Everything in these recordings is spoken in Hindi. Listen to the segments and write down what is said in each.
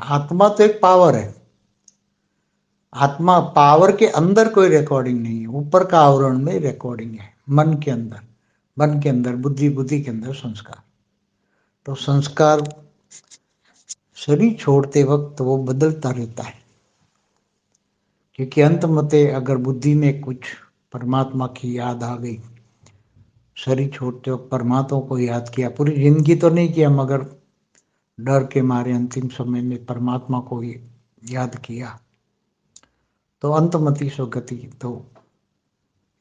आत्मा तो एक पावर है। आत्मा पावर के अंदर कोई रिकॉर्डिंग नहीं है, ऊपर का आवरण में रिकॉर्डिंग है, मन के अंदर, मन के अंदर बुद्धि, बुद्धि के अंदर संस्कार। तो संस्कार शरीर छोड़ते वक्त वो बदलता रहता है, क्योंकि अंत मते अगर बुद्धि में कुछ परमात्मा की याद आ गई, शरीर छोड़ते वक्त परमात्मा को याद किया, पूरी जिंदगी तो नहीं किया मगर डर के मारे अंतिम समय में परमात्मा को याद किया, तो अंतमति सुगति, तो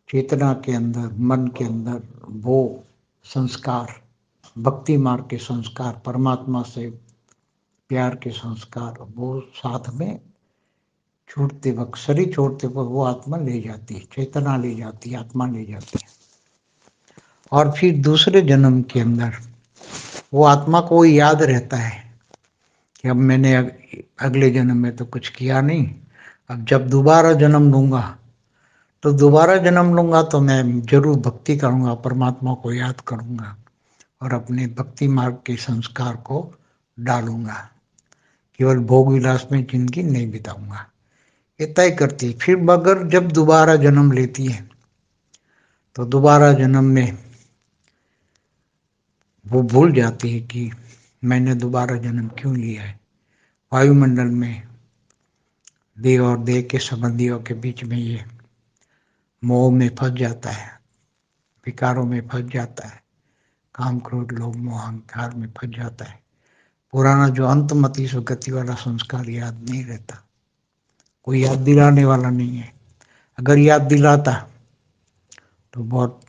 चेतना के अंदर, मन के अंदर वो संस्कार, भक्ति मार्ग के संस्कार, परमात्मा से प्यार के संस्कार, वो साथ में छोड़ते वक्त, शरीर छोड़ते वक्त वो आत्मा ले जाती है, चेतना ले जाती है, आत्मा ले जाती है। और फिर दूसरे जन्म के अंदर वो आत्मा को याद रहता है कि अब मैंने अगले जन्म में तो कुछ किया नहीं, अब जब दोबारा जन्म लूंगा तो दोबारा जन्म लूंगा तो मैं जरूर भक्ति करूंगा, परमात्मा को याद करूंगा और अपने भक्ति मार्ग के संस्कार को डालूंगा, केवल भोग विलास में जिंदगी नहीं बिताऊंगा, ये तय करती है। फिर मगर जब दोबारा जन्म लेती है तो दोबारा जन्म में वो भूल जाती है कि मैंने दोबारा जन्म क्यों लिया है। वायुमंडल में देह और देह के संबंधियों के बीच में ये मोह में फंस जाता है, विकारों में फंस जाता है, काम क्रोध लोभ मोह अहंकार में फंस जाता है। पुराना जो अंतमति सुगति वाला संस्कार याद नहीं रहता, कोई याद दिलाने वाला नहीं है। अगर याद दिलाता तो बहुत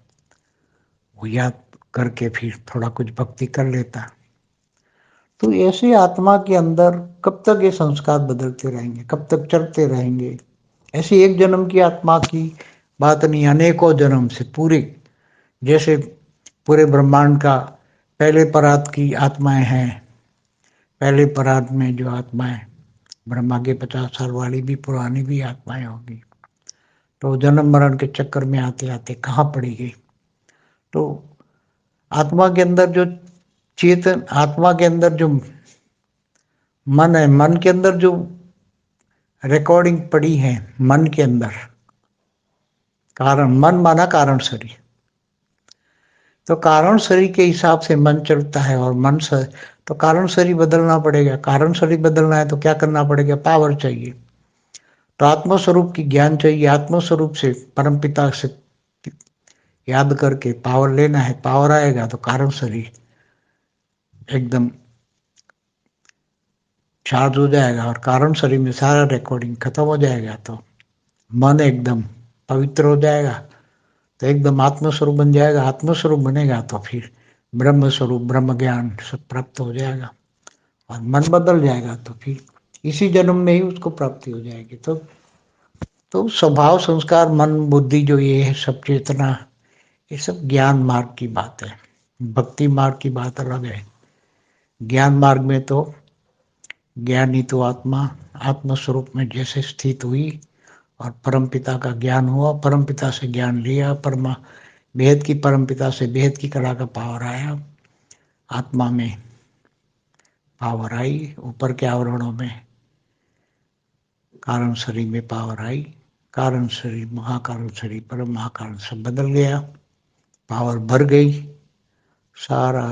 वो याद करके फिर थोड़ा कुछ भक्ति कर लेता। तो ऐसे आत्मा के अंदर कब तक ये संस्कार बदलते रहेंगे, कब तक चलते रहेंगे। ऐसी एक जन्म की आत्मा की बात नहीं, अनेकों जन्म से पूरे, जैसे पूरे ब्रह्मांड का पहले परात की आत्माएं हैं, पहले परात में जो आत्माएं ब्रह्मा के 50 साल वाली भी पुरानी भी आत्माएं होगी, तो जन्म मरण के चक्कर में आते आते कहाँ पड़ी गई। तो आत्मा के अंदर जो चेतन, आत्मा के अंदर जो मन है, मन के अंदर जो रिकॉर्डिंग पड़ी है, मन के अंदर कारण, मन माना कारण शरीर, तो कारण शरीर के हिसाब से मन चलता है और मन से, तो कारण शरीर बदलना पड़ेगा। कारण शरीर बदलना है तो क्या करना पड़ेगा, पावर चाहिए। तो आत्मस्वरूप की ज्ञान चाहिए, आत्मस्वरूप से परमपिता से याद करके पावर लेना है, पावर आएगा तो कारण शरीर एकदम चार्ज हो जाएगा और कारण शरीर में सारा रिकॉर्डिंग खत्म हो जाएगा, तो मन एकदम पवित्र हो जाएगा, तो एकदम आत्मस्वरूप बन जाएगा। आत्मस्वरूप बनेगा तो फिर ब्रह्म स्वरूप, ब्रह्म ज्ञान सब प्राप्त हो जाएगा और मन बदल जाएगा तो फिर इसी जन्म में ही उसको प्राप्ति हो जाएगी। तो स्वभाव संस्कार मन बुद्धि जो ये है सब चेतना, ये सब ज्ञान मार्ग की बात है। भक्ति मार्ग की बात अलग है। ज्ञान मार्ग में तो ज्ञानी तो आत्मा आत्मस्वरूप में जैसे स्थित हुई और परमपिता का ज्ञान हुआ, परमपिता से ज्ञान लिया, परमा बेहद की परमपिता से बेहद की कला का पावर आया, आत्मा में पावर आई, ऊपर के आवरणों में कारण शरीर में पावर आई, कारण शरीर, महाकारण शरीर, परम महाकारण सब बदल गया, पावर भर गई, सारा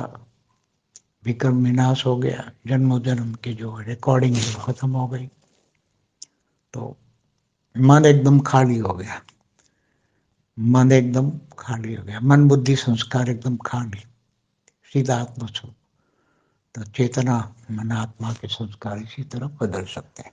विक्रम विनाश हो गया, जन्मों जन्म की जो रिकॉर्डिंग है खत्म हो गई, तो मन एकदम खाली हो गया, मन एकदम खाली हो गया, मन बुद्धि संस्कार एकदम खाली, सीधा आत्मस्वरूप। तो चेतना मन आत्मा के संस्कार इसी तरह बदल सकते हैं।